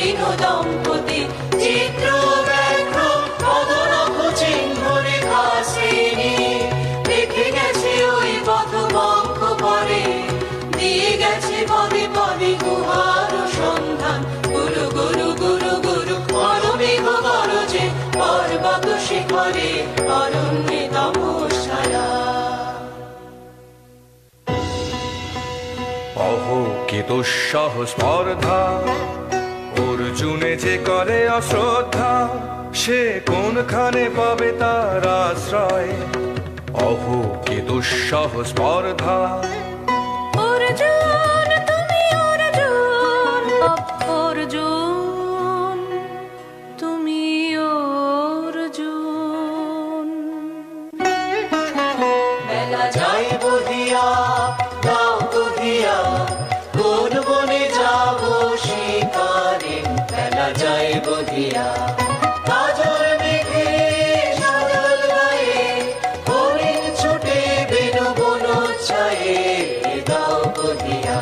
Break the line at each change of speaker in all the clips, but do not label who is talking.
মলিন দম্পতি চিত্র ব্যাঘ্র পদনখ চিহ্ন রেখা শ্রেণী রেখে গেছে ওই পথবঙ্ক পরে দিয়ে গেছে পদে পদে গুহার সন্ধান গুরু গুরু গুরু গুরু অরমেঘ গরজে পর্বত শিখরে অরণ্যে তমসারা।
অহো কি দুঃসহ স্পর্ধা অর্জুনে যে করে অশ্রদ্ধা সে কোনখানে পাবে তার আশ্রয়। অহো কি দুঃসহ স্পর্ধা
অর্জুন তুমি অর্জুন অর্জুন তুমি অর্জুন।
বেলা যায় বহিয়া দাও কহিয়া কোন বনে যাব শিকারে বেলা যায় বহিয়া কাজল মেঘে সাজল গায়ে হরিণ ছুটে বেনু বন ছায়ে দাও কহিয়া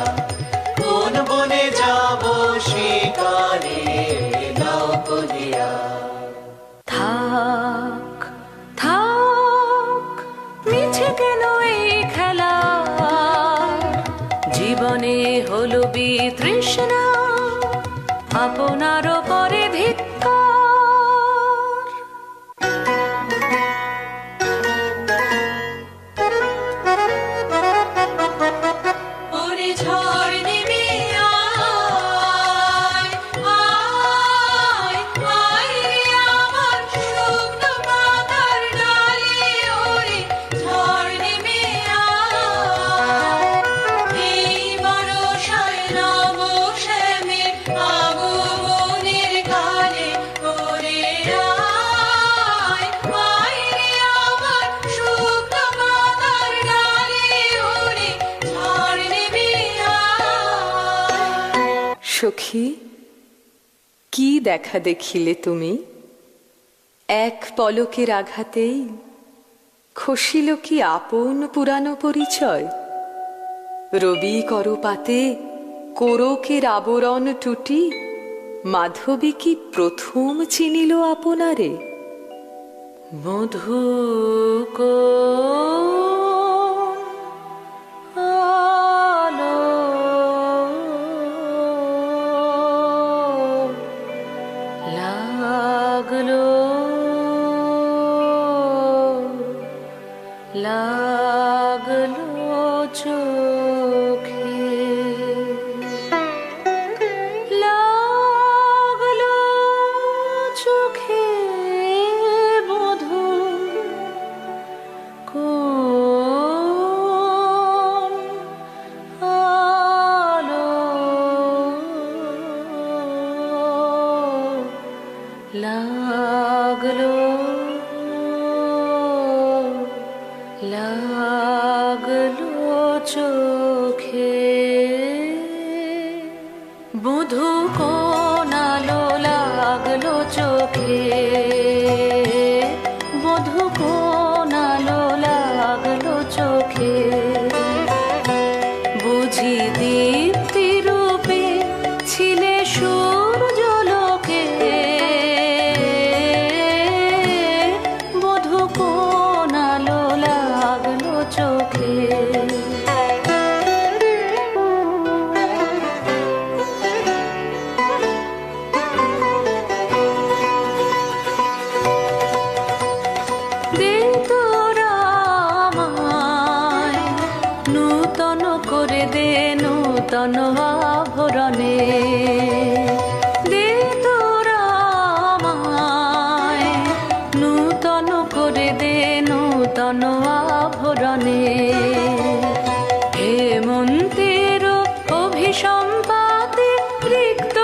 কোন বনে যাব শিকারে দাও কহিয়া।
থাক থাক মিছে কেন এই খেলা জীবনে হলো বিতৃষ্ণা আপনার পরে ধিক্কার।
ওরে ঝড় নেমে আয় আয় আয় রে আমার শুকনো পাতার ডালে ওরে ঝড় নেমে আয় এই বর্ষায় নব শ্যামের আগমনের কালে ওরে আয় আয় রে আমার শুকনো পাতার ডালে ওরে ঝড় নেমে আয়।
সখী, কি দেখা দেখিলে তুমি? এক পলকের আঘাতেই খসিল কি আপন পুরানো পরিচয়? রবি করপাতে কোরকের আবরণ টুটি মাধবী কি প্রথম চিনিল আপনারে?
মধু আলো লাগলো লাগলো চোখে লাগলো চোখে মধু কোন আলো লাগলো লাগলো চোখে বধূ কোন আলো লাগলো চোখে বধূ কোন আলো লাগলো চোখে বুঝি দীপ্তি রূপে ছিলে সূর্যলোকে বধূ কোন আলো লাগলো চোখে দে তোরা আমায় নূতন করে দে নূতন আভরণে দে তোরা আমায় নূতন করে দে নূতন আভরণে হেমন্তের অভিসম্পাতে রিক্ত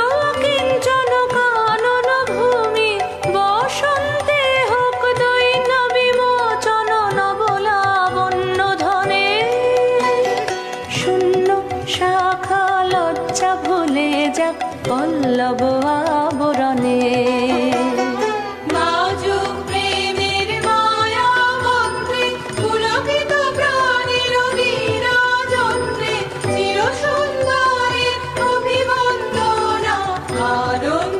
কিঞ্চন কানন ভূমি বসন্তে হোক দৈন্য বিমোচন নবলাবণ্য ধনে শূন্য শাখা লজ্জা ভুলে যাক পল্লব আবরণে
নাজুক প্রেমের মায়া মন্ত্রে পুলকিত প্রাণের বিরাজন্ত্রে চির সুন্দরের অভিবন্দনা আরম্ভ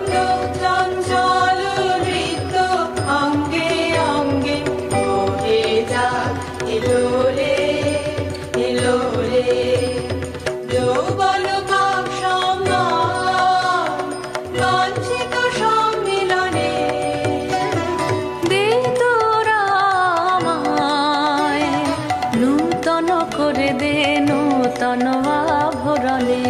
বাঞ্ছিত সম্মিলনে
দে তোরা আমায় নূতন করে দে নূতন আভরণে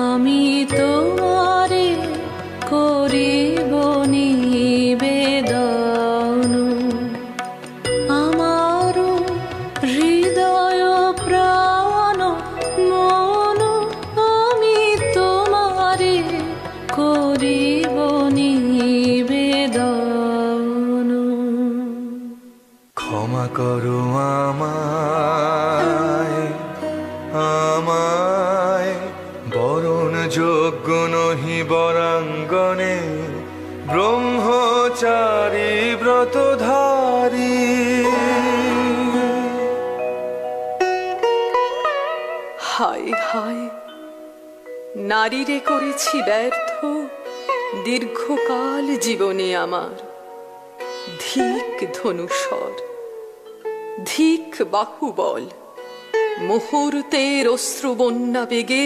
আমি তোমারে করিব নিবেদন আমার হৃদয় প্রাণ মন আমি তোমারে করিব নিবেদন
ক্ষমা করো আমায় আমায় বরণ যোগ্য নহি বরাঙ্গনে ব্রহ্মচারী ব্রতধারী
হায় হায় নারীরে করেছি ব্যর্থ দীর্ঘকাল জীবনে আমার ধিক ধনুষর ধিক বাহুবল মুহূর্তের অশ্রু বন্যা বেগে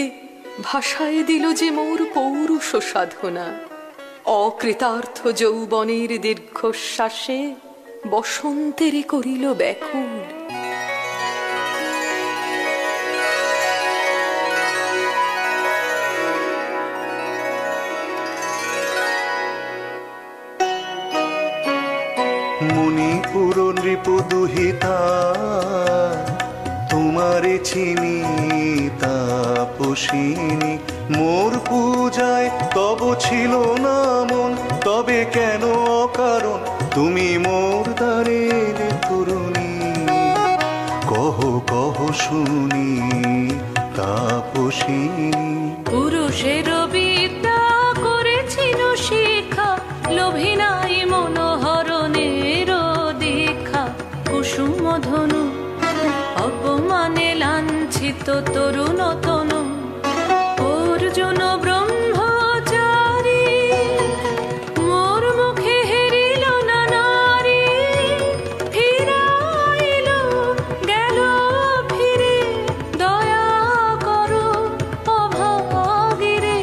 ভাষায় দিল যে মোর পৌরুষ সাধনা অকৃতার্থ যৌবনের দীর্ঘশ্বাসে বসন্তেরে করিল ব্যাকুল
মণিপুর নৃপ দুহিতা তোমারে চিনি তাপসিনী মোর পূজায় তব ছিল না মন তবে কেন অকারণ তুমি মোর দ্বারের তরুণী কহ কহ শুনি তাপসিনী
পুরুষের বিদ্যা করেছিল শিক্ষা লোভী নাই মনোহরণের দীক্ষা কুসুম ধনু অপমানে লাঞ্ছিত তরুণ তনু অর্জুন ব্রহ্মচারী মোর মুখে হেরিল না নারী ফিরাইল গেল ফিরে দয়া করো অভাগীরে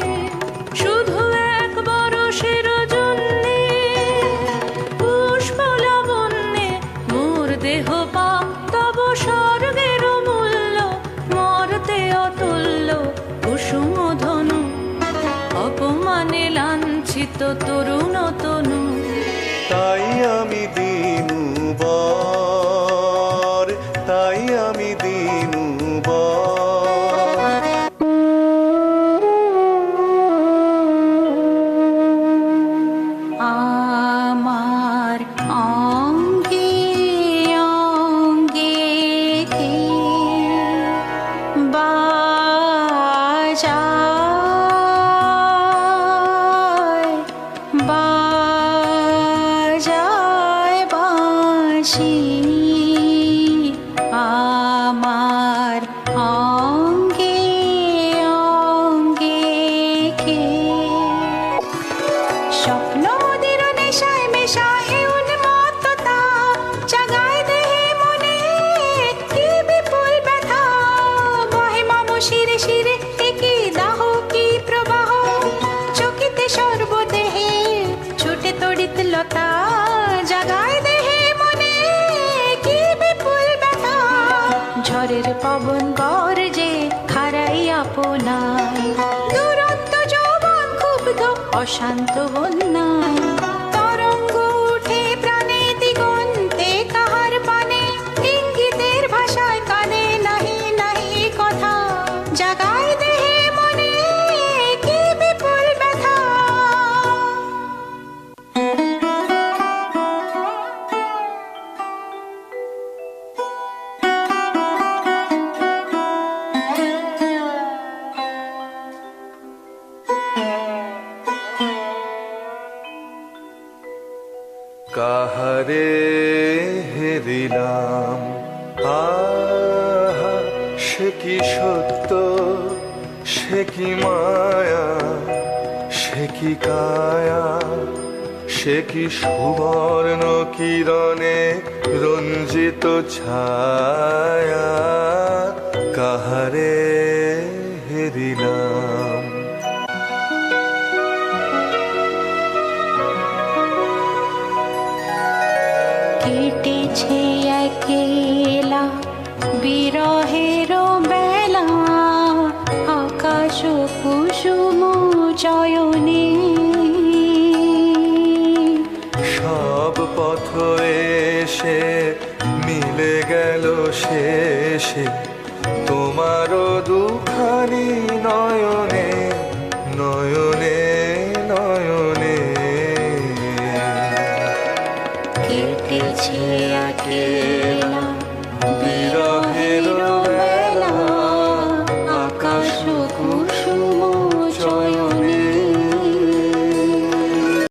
শুধু এক বরষের জন্যে পুষ্প লাবণ্যে মোর দেহ পাপ তব স্বর্গের মূল্য মরতে অতুল্য কুসুম ধনু অপমানে লাঞ্ছিত তরুণ তনু
তাই আমি দিনু বর তাই আমি দিনু বর
আমার অঙ্গে অঙ্গে কে বাজায় বাজায় বাঁশি আমার অঙ্গে অঙ্গে কে স্বপ্ন ওদের নেশায় মেশায় উন্মত্ততা জাগায় দেহে মনে কি বিপুল ব্যথা বহে মম শিরে শিরে কি দাহ কি প্রবাহ চকিতে সর্বদেহে ছুটে তড়িৎ লতা জাগায় দেহে মনে কি বিপুল ব্যথা ঝড়ের পবন গর্জে খারাই আপনায় দুরন্ত যৌবন ক্ষুব্ধ অশান্ত বন্যায় তরঙ্গ উঠে প্রাণে দিগন্তে কাহার পানে ইঙ্গিতের ভাষায় কানে নাহি নাহি কথা জাগায় দেহে মনে কি বিপুল ব্যথা
কাহারে হেরিলাম আহা সে কি সত্য সে কি মায়া সে কি কায়া সে কি সুবর্ণ কিরণে রঞ্জিত ছায়া কাহারে হেরিলাম
কেটেছে একেলা বিরহের বেলা আকাশ কুসুম চয়নে
সব পথ এসে মিলে গেল শেষে তোমার দুখানি নয়নে নয়নে নয়নে
কেটেছে একেলা